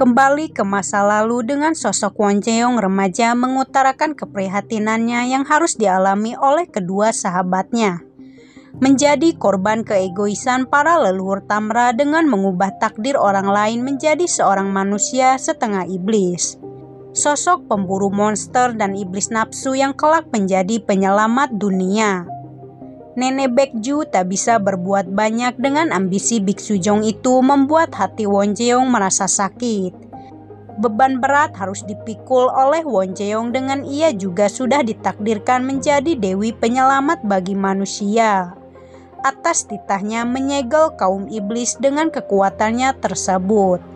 Kembali ke masa lalu dengan sosok Won Jae-young remaja mengutarakan keprihatinannya yang harus dialami oleh kedua sahabatnya. Menjadi korban keegoisan para leluhur Tamra dengan mengubah takdir orang lain menjadi seorang manusia setengah iblis. Sosok pemburu monster dan iblis nafsu yang kelak menjadi penyelamat dunia. Nenek Baekju tak bisa berbuat banyak dengan ambisi Biksu Jong itu membuat hati Won Jae-young merasa sakit. Beban berat harus dipikul oleh Won Jae-young dengan ia juga sudah ditakdirkan menjadi dewi penyelamat bagi manusia. Atas titahnya menyegel kaum iblis dengan kekuatannya tersebut.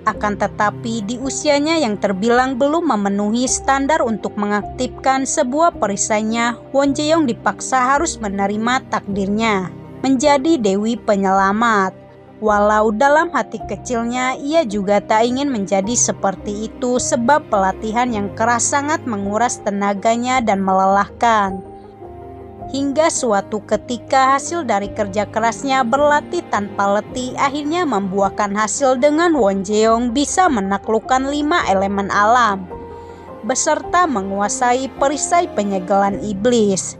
Akan tetapi di usianya yang terbilang belum memenuhi standar untuk mengaktifkan sebuah perisainya, Won Jae-young dipaksa harus menerima takdirnya menjadi dewi penyelamat. Walau dalam hati kecilnya ia juga tak ingin menjadi seperti itu sebab pelatihan yang keras sangat menguras tenaganya dan melelahkan. Hingga suatu ketika hasil dari kerja kerasnya berlatih tanpa letih akhirnya membuahkan hasil dengan Won Jae-young bisa menaklukkan 5 elemen alam beserta menguasai perisai penyegelan iblis.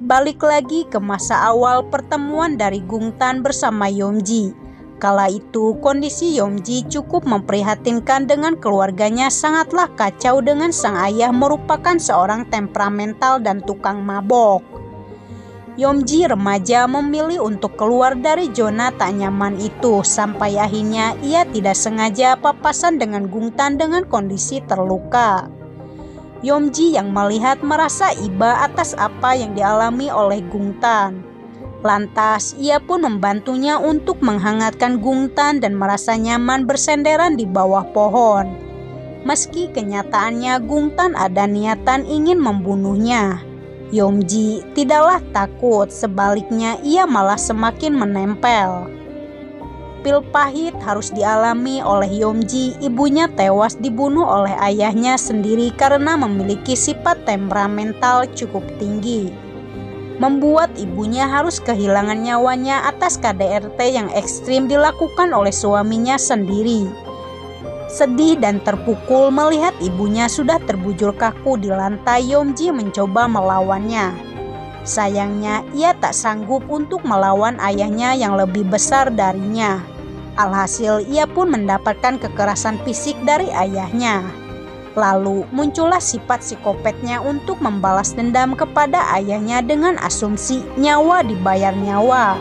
Balik lagi ke masa awal pertemuan dari Gungtan bersama Yeomji. Kala itu kondisi Yeomji cukup memprihatinkan dengan keluarganya sangatlah kacau dengan sang ayah merupakan seorang temperamental dan tukang mabok. Yeomji remaja memilih untuk keluar dari zona tak nyaman itu sampai akhirnya ia tidak sengaja papasan dengan Gungtan dengan kondisi terluka. Yeomji yang melihat merasa iba atas apa yang dialami oleh Gungtan. Lantas ia pun membantunya untuk menghangatkan Gungtan dan merasa nyaman bersenderan di bawah pohon. Meski kenyataannya Gungtan ada niatan ingin membunuhnya, Yeomji tidaklah takut, sebaliknya ia malah semakin menempel. Pil pahit harus dialami oleh Yeomji, ibunya tewas dibunuh oleh ayahnya sendiri karena memiliki sifat temperamental cukup tinggi. Membuat ibunya harus kehilangan nyawanya atas KDRT yang ekstrim dilakukan oleh suaminya sendiri. Sedih dan terpukul melihat ibunya sudah terbujur kaku di lantai, Yeomji mencoba melawannya. Sayangnya ia tak sanggup untuk melawan ayahnya yang lebih besar darinya. Alhasil ia pun mendapatkan kekerasan fisik dari ayahnya. Lalu muncullah sifat psikopatnya untuk membalas dendam kepada ayahnya dengan asumsi nyawa dibayar nyawa.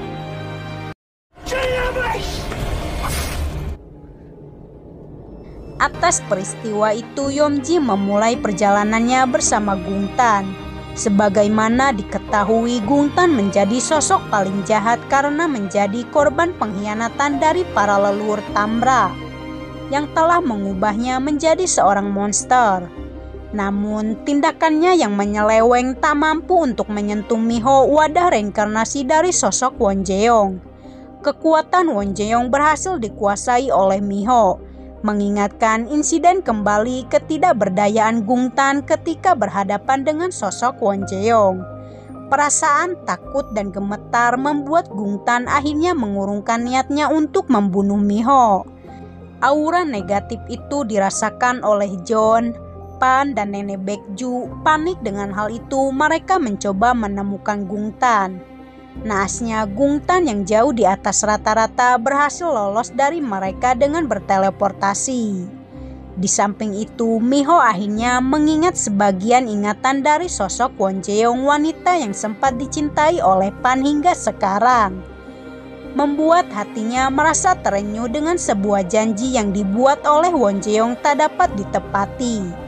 Atas peristiwa itu Yeomji memulai perjalanannya bersama Gungtan. Sebagaimana diketahui, Gungtan menjadi sosok paling jahat karena menjadi korban pengkhianatan dari para leluhur Tamra yang telah mengubahnya menjadi seorang monster. Namun tindakannya yang menyeleweng tak mampu untuk menyentuh Miho, wadah reinkarnasi dari sosok Won Jae-young. Kekuatan Won Jae-young berhasil dikuasai oleh Miho, mengingatkan insiden kembali ketidakberdayaan Gungtan ketika berhadapan dengan sosok Won Jae-young. Perasaan takut dan gemetar membuat Gungtan akhirnya mengurungkan niatnya untuk membunuh Miho. Aura negatif itu dirasakan oleh John, Pan, dan Nenek Baekju. Panik dengan hal itu, mereka mencoba menemukan Gungtan. Naasnya Gungtan yang jauh di atas rata-rata berhasil lolos dari mereka dengan berteleportasi. Di samping itu, Miho akhirnya mengingat sebagian ingatan dari sosok Won Jae-young, wanita yang sempat dicintai oleh Pan hingga sekarang. Membuat hatinya merasa terenyuh dengan sebuah janji yang dibuat oleh Won Jae-young tak dapat ditepati.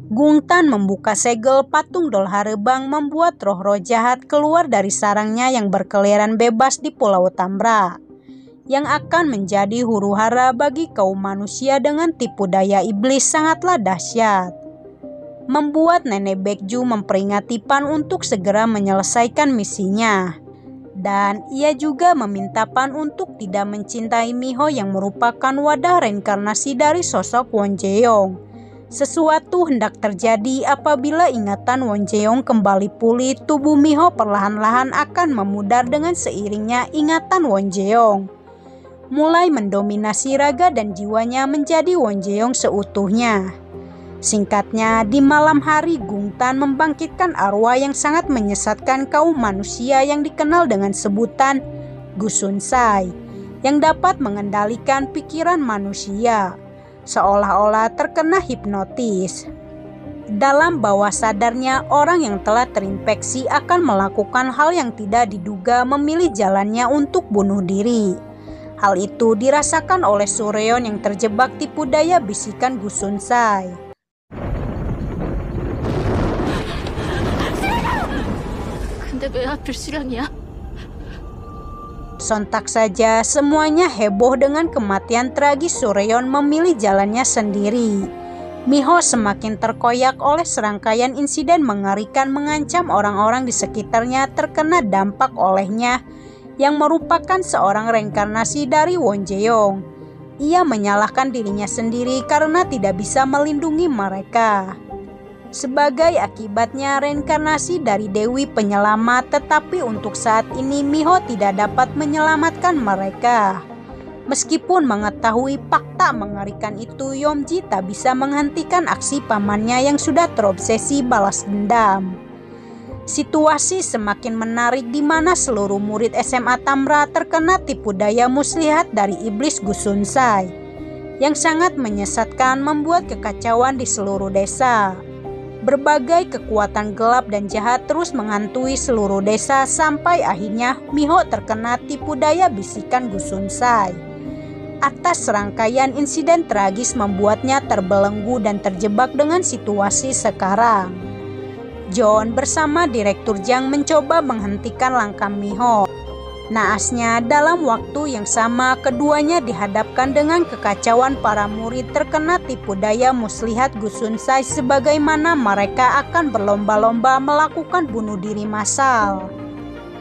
Gungtan membuka segel patung Dolharebang membuat roh-roh jahat keluar dari sarangnya yang berkeliaran bebas di Pulau Tamra, yang akan menjadi huru-hara bagi kaum manusia dengan tipu daya iblis sangatlah dahsyat. Membuat Nenek Baekju memperingati Pan untuk segera menyelesaikan misinya. Dan ia juga meminta Pan untuk tidak mencintai Miho yang merupakan wadah reinkarnasi dari sosok Won Jae-young. Sesuatu hendak terjadi apabila ingatan Wonjeong kembali pulih. Tubuh Miho perlahan-lahan akan memudar dengan seiringnya ingatan Wonjeong. Mulai mendominasi raga dan jiwanya menjadi Wonjeong seutuhnya. Singkatnya, di malam hari Gungtan membangkitkan arwah yang sangat menyesatkan kaum manusia yang dikenal dengan sebutan Gusunsai, yang dapat mengendalikan pikiran manusia, seolah-olah terkena hipnotis. Dalam bawah sadarnya, orang yang telah terinfeksi akan melakukan hal yang tidak diduga, memilih jalannya untuk bunuh diri. Hal itu dirasakan oleh Sureon yang terjebak tipu daya bisikan Gusunsai. Sontak saja semuanya heboh dengan kematian tragis Sureon memilih jalannya sendiri. Miho semakin terkoyak oleh serangkaian insiden mengerikan mengancam orang-orang di sekitarnya terkena dampak olehnya yang merupakan seorang reinkarnasi dari Wonjeong. Ia menyalahkan dirinya sendiri karena tidak bisa melindungi mereka. Sebagai akibatnya reinkarnasi dari Dewi Penyelamat, tetapi untuk saat ini Miho tidak dapat menyelamatkan mereka. Meskipun mengetahui fakta mengerikan itu, Yomji tak bisa menghentikan aksi pamannya yang sudah terobsesi balas dendam. Situasi semakin menarik di mana seluruh murid SMA Tamra terkena tipu daya muslihat dari iblis Gusunsai yang sangat menyesatkan, membuat kekacauan di seluruh desa. Berbagai kekuatan gelap dan jahat terus menghantui seluruh desa sampai akhirnya Miho terkena tipu daya bisikan Gusunsai. Atas serangkaian insiden tragis membuatnya terbelenggu dan terjebak dengan situasi sekarang. John bersama Direktur Jang mencoba menghentikan langkah Miho. Naasnya, dalam waktu yang sama keduanya dihadapkan dengan kekacauan para murid terkena tipu daya muslihat Gusunsai, sebagaimana mereka akan berlomba-lomba melakukan bunuh diri massal.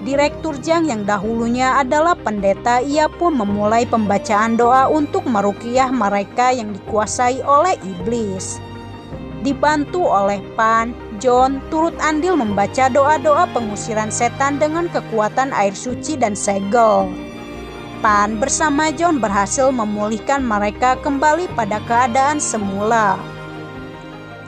Direktur Jang yang dahulunya adalah pendeta, ia pun memulai pembacaan doa untuk meruqyah mereka yang dikuasai oleh iblis. Dibantu oleh Pan, John turut andil membaca doa-doa pengusiran setan dengan kekuatan air suci dan segel. Pan bersama John berhasil memulihkan mereka kembali pada keadaan semula.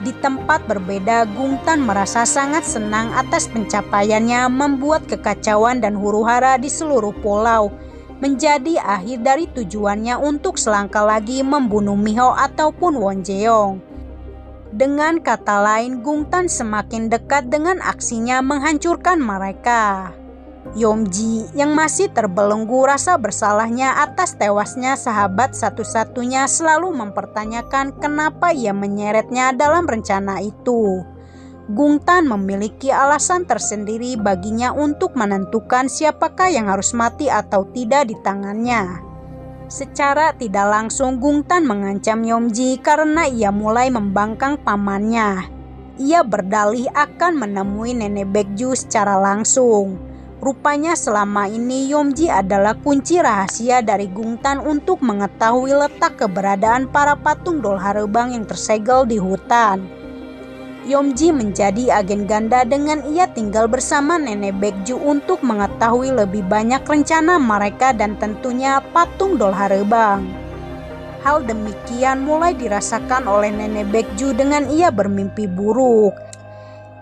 Di tempat berbeda, Gungtan merasa sangat senang atas pencapaiannya membuat kekacauan dan huru-hara di seluruh pulau menjadi akhir dari tujuannya untuk selangkah lagi membunuh Miho ataupun Wonjeong. Dengan kata lain, Gungtan semakin dekat dengan aksinya menghancurkan mereka. Yomji yang masih terbelenggu rasa bersalahnya atas tewasnya sahabat satu-satunya selalu mempertanyakan kenapa ia menyeretnya dalam rencana itu. Gungtan memiliki alasan tersendiri baginya untuk menentukan siapakah yang harus mati atau tidak di tangannya. Secara tidak langsung Gungtan mengancam Yomji karena ia mulai membangkang pamannya. Ia berdalih akan menemui Nenek Baekju secara langsung. Rupanya selama ini Yomji adalah kunci rahasia dari Gungtan untuk mengetahui letak keberadaan para patung Dolharebang yang tersegel di hutan. Yomji menjadi agen ganda dengan ia tinggal bersama Nenek Baekju untuk mengetahui lebih banyak rencana mereka dan tentunya patung Dolharebang. Hal demikian mulai dirasakan oleh Nenek Baekju dengan ia bermimpi buruk.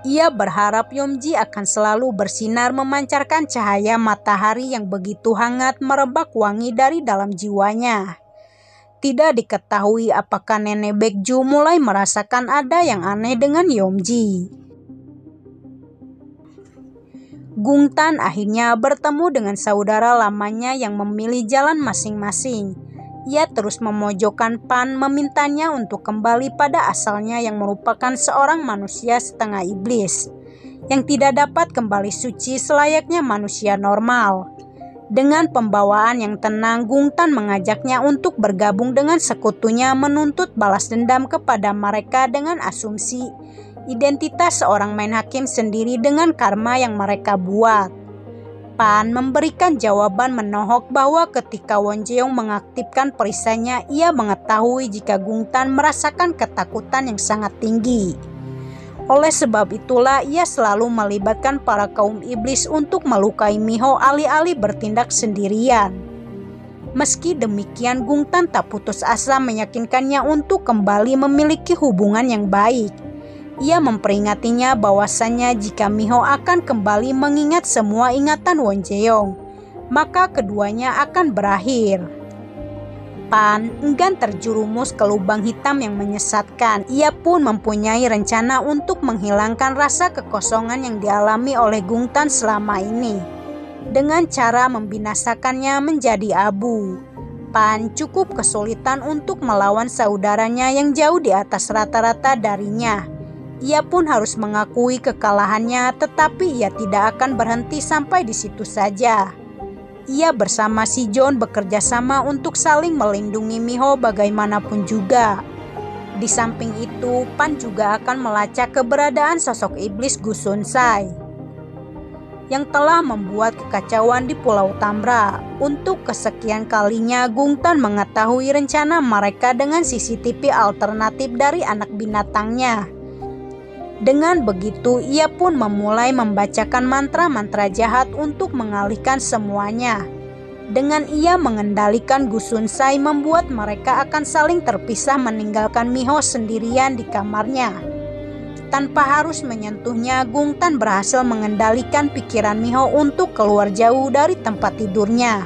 Ia berharap Yomji akan selalu bersinar memancarkan cahaya matahari yang begitu hangat merebak wangi dari dalam jiwanya. Tidak diketahui apakah Nenek Baekju mulai merasakan ada yang aneh dengan Yomji. Gungtan akhirnya bertemu dengan saudara lamanya yang memilih jalan masing-masing. Ia terus memojokkan Pan, memintanya untuk kembali pada asalnya yang merupakan seorang manusia setengah iblis, yang tidak dapat kembali suci selayaknya manusia normal. Dengan pembawaan yang tenang, Gungtan mengajaknya untuk bergabung dengan sekutunya menuntut balas dendam kepada mereka dengan asumsi identitas seorang main hakim sendiri dengan karma yang mereka buat. Pan memberikan jawaban menohok bahwa ketika Won Jae-yong mengaktifkan perisainya, ia mengetahui jika Gung Tan merasakan ketakutan yang sangat tinggi. Oleh sebab itulah ia selalu melibatkan para kaum iblis untuk melukai Miho alih-alih bertindak sendirian. Meski demikian, Gung Tan tak putus asa meyakinkannya untuk kembali memiliki hubungan yang baik. Ia memperingatinya bahwasannya jika Miho akan kembali mengingat semua ingatan Won Jae-yong, maka keduanya akan berakhir. Pan enggan terjerumus ke lubang hitam yang menyesatkan. Ia pun mempunyai rencana untuk menghilangkan rasa kekosongan yang dialami oleh Gung Tan selama ini, dengan cara membinasakannya menjadi abu. Pan cukup kesulitan untuk melawan saudaranya yang jauh di atas rata-rata darinya. Ia pun harus mengakui kekalahannya, tetapi ia tidak akan berhenti sampai di situ saja. Ia bersama si John bekerja sama untuk saling melindungi Miho bagaimanapun juga. Di samping itu, Pan juga akan melacak keberadaan sosok iblis Gu Sun Sai yang telah membuat kekacauan di Pulau Tambra. Untuk kesekian kalinya, Gung Tan mengetahui rencana mereka dengan CCTV alternatif dari anak binatangnya. Dengan begitu, ia pun memulai membacakan mantra-mantra jahat untuk mengalihkan semuanya. Dengan ia mengendalikan Gu Sun Sai, membuat mereka akan saling terpisah meninggalkan Miho sendirian di kamarnya. Tanpa harus menyentuhnya, Gung Tan berhasil mengendalikan pikiran Miho untuk keluar jauh dari tempat tidurnya.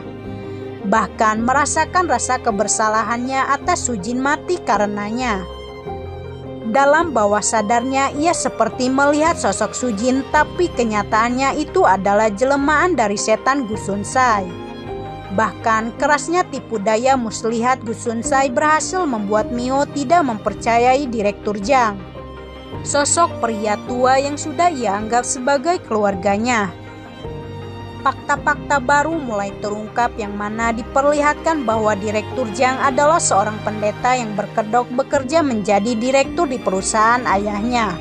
Bahkan merasakan rasa kebersalahannya atas Sujin mati karenanya. Dalam bawah sadarnya, ia seperti melihat sosok Sujin, tapi kenyataannya itu adalah jelmaan dari setan Gu Sun Sai. Bahkan kerasnya tipu daya muslihat Gu Sun Sai berhasil membuat Miho tidak mempercayai Direktur Jang, sosok pria tua yang sudah ia anggap sebagai keluarganya. Fakta-fakta baru mulai terungkap yang mana diperlihatkan bahwa Direktur Jang adalah seorang pendeta yang berkedok bekerja menjadi direktur di perusahaan ayahnya.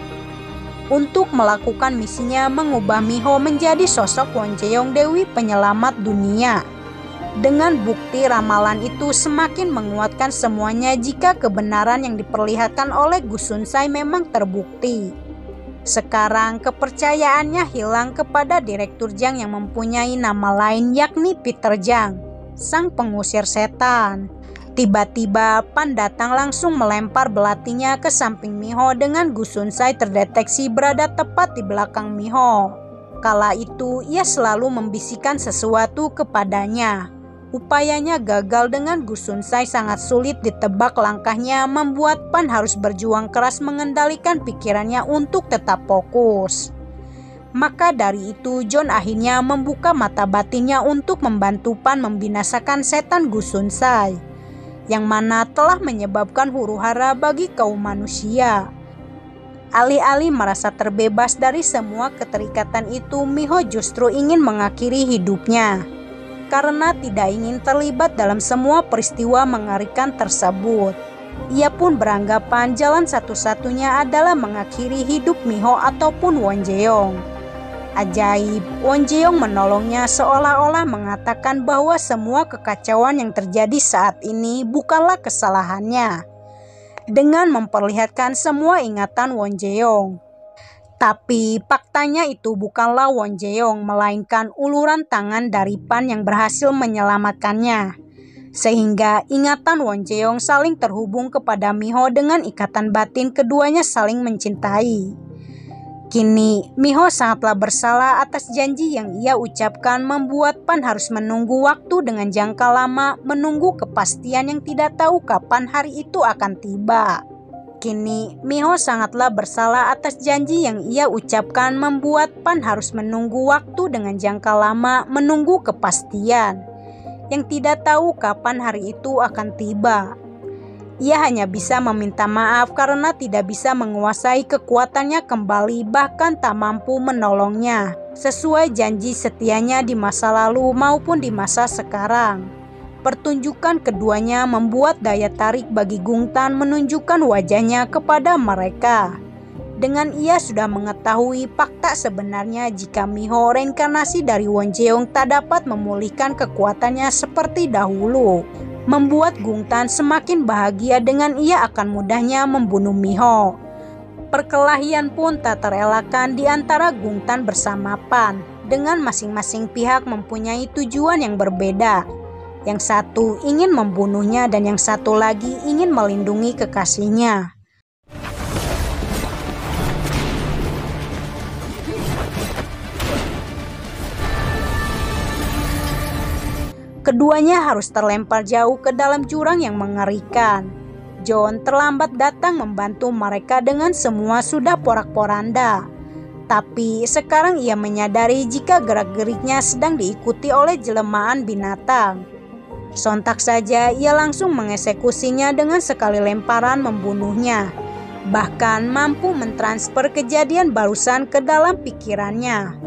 Untuk melakukan misinya mengubah Miho menjadi sosok Won Jae-yong Dewi Penyelamat Dunia. Dengan bukti ramalan itu semakin menguatkan semuanya jika kebenaran yang diperlihatkan oleh Gu Sun Sai memang terbukti. Sekarang kepercayaannya hilang kepada Direktur Jang yang mempunyai nama lain yakni Peter Jang, sang pengusir setan. Tiba-tiba Pan datang langsung melempar belatinya ke samping Miho dengan Gu Sun Sai terdeteksi berada tepat di belakang Miho. Kala itu ia selalu membisikkan sesuatu kepadanya. Upayanya gagal dengan Gu Sun Sai sangat sulit ditebak langkahnya, membuat Pan harus berjuang keras mengendalikan pikirannya untuk tetap fokus. Maka dari itu John akhirnya membuka mata batinnya untuk membantu Pan membinasakan setan Gu Sun Sai, yang mana telah menyebabkan huru-hara bagi kaum manusia. Alih-alih merasa terbebas dari semua keterikatan itu, Miho justru ingin mengakhiri hidupnya karena tidak ingin terlibat dalam semua peristiwa mengerikan tersebut. Ia pun beranggapan jalan satu-satunya adalah mengakhiri hidup Miho ataupun Won Jae-yong. Ajaib, Won Jae-yong menolongnya seolah-olah mengatakan bahwa semua kekacauan yang terjadi saat ini bukanlah kesalahannya, dengan memperlihatkan semua ingatan Won Jae-yong. Tapi faktanya itu bukanlah Won Jae-yong, melainkan uluran tangan dari Pan yang berhasil menyelamatkannya. Sehingga ingatan Won Jae-yong saling terhubung kepada Miho dengan ikatan batin keduanya saling mencintai. Kini Miho sangatlah bersalah atas janji yang ia ucapkan, membuat Pan harus menunggu waktu dengan jangka lama, menunggu kepastian yang tidak tahu kapan hari itu akan tiba. Kini Miho sangatlah bersalah atas janji yang ia ucapkan, membuat Pan harus menunggu waktu dengan jangka lama, menunggu kepastian yang tidak tahu kapan hari itu akan tiba. Ia hanya bisa meminta maaf karena tidak bisa menguasai kekuatannya kembali, bahkan tak mampu menolongnya sesuai janji setianya di masa lalu maupun di masa sekarang. Pertunjukan keduanya membuat daya tarik bagi Gung Tan menunjukkan wajahnya kepada mereka. dengan ia sudah mengetahui fakta sebenarnya jika Miho reinkarnasi dari Wonjeong tak dapat memulihkan kekuatannya seperti dahulu, membuat Gungtan semakin bahagia dengan ia akan mudahnya membunuh Miho. Perkelahian pun tak terelakkan di antara Gungtan bersama Pan, dengan masing-masing pihak mempunyai tujuan yang berbeda. Yang satu ingin membunuhnya dan yang satu lagi ingin melindungi kekasihnya. Keduanya harus terlempar jauh ke dalam jurang yang mengerikan. John terlambat datang membantu mereka dengan semua sudah porak-poranda. Tapi sekarang ia menyadari jika gerak-geriknya sedang diikuti oleh jelmaan binatang. Sontak saja ia langsung mengeksekusinya dengan sekali lemparan membunuhnya. Bahkan mampu mentransfer kejadian barusan ke dalam pikirannya.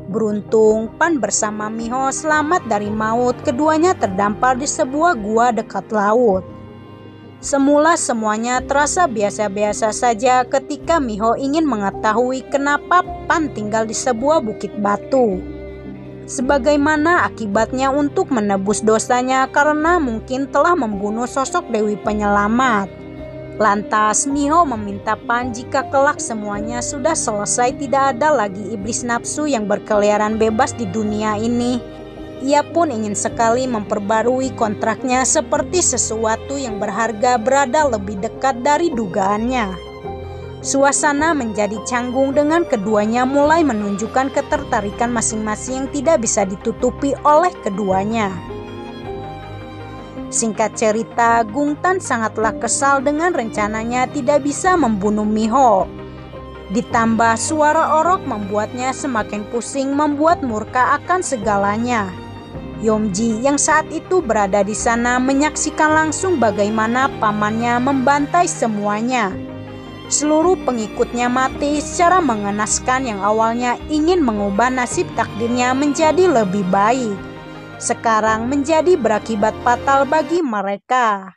Beruntung Pan bersama Miho selamat dari maut, keduanya terdampar di sebuah gua dekat laut. Semula semuanya terasa biasa-biasa saja ketika Miho ingin mengetahui kenapa Pan tinggal di sebuah bukit batu. Sebagaimana akibatnya untuk menebus dosanya karena mungkin telah membunuh sosok Dewi Penyelamat. Lantas Miho meminta Pan jika kelak semuanya sudah selesai tidak ada lagi iblis nafsu yang berkeliaran bebas di dunia ini. Ia pun ingin sekali memperbarui kontraknya seperti sesuatu yang berharga berada lebih dekat dari dugaannya. Suasana menjadi canggung dengan keduanya mulai menunjukkan ketertarikan masing-masing yang tidak bisa ditutupi oleh keduanya. Singkat cerita, Gungtan sangatlah kesal dengan rencananya tidak bisa membunuh Miho. Ditambah suara orok membuatnya semakin pusing, membuat murka akan segalanya. Yomji yang saat itu berada di sana menyaksikan langsung bagaimana pamannya membantai semuanya. Seluruh pengikutnya mati secara mengenaskan yang awalnya ingin mengubah nasib takdirnya menjadi lebih baik. Sekarang menjadi berakibat fatal bagi mereka.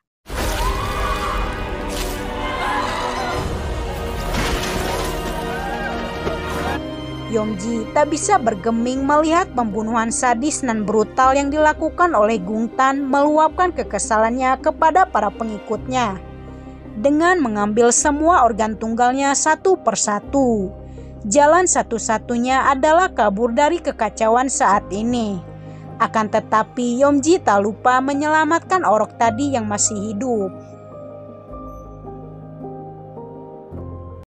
Yomji tak bisa bergeming melihat pembunuhan sadis dan brutal yang dilakukan oleh Gungtan meluapkan kekesalannya kepada para pengikutnya. Dengan mengambil semua organ tunggalnya satu persatu. Jalan satu-satunya adalah kabur dari kekacauan saat ini. Akan tetapi Yomji tak lupa menyelamatkan orok tadi yang masih hidup.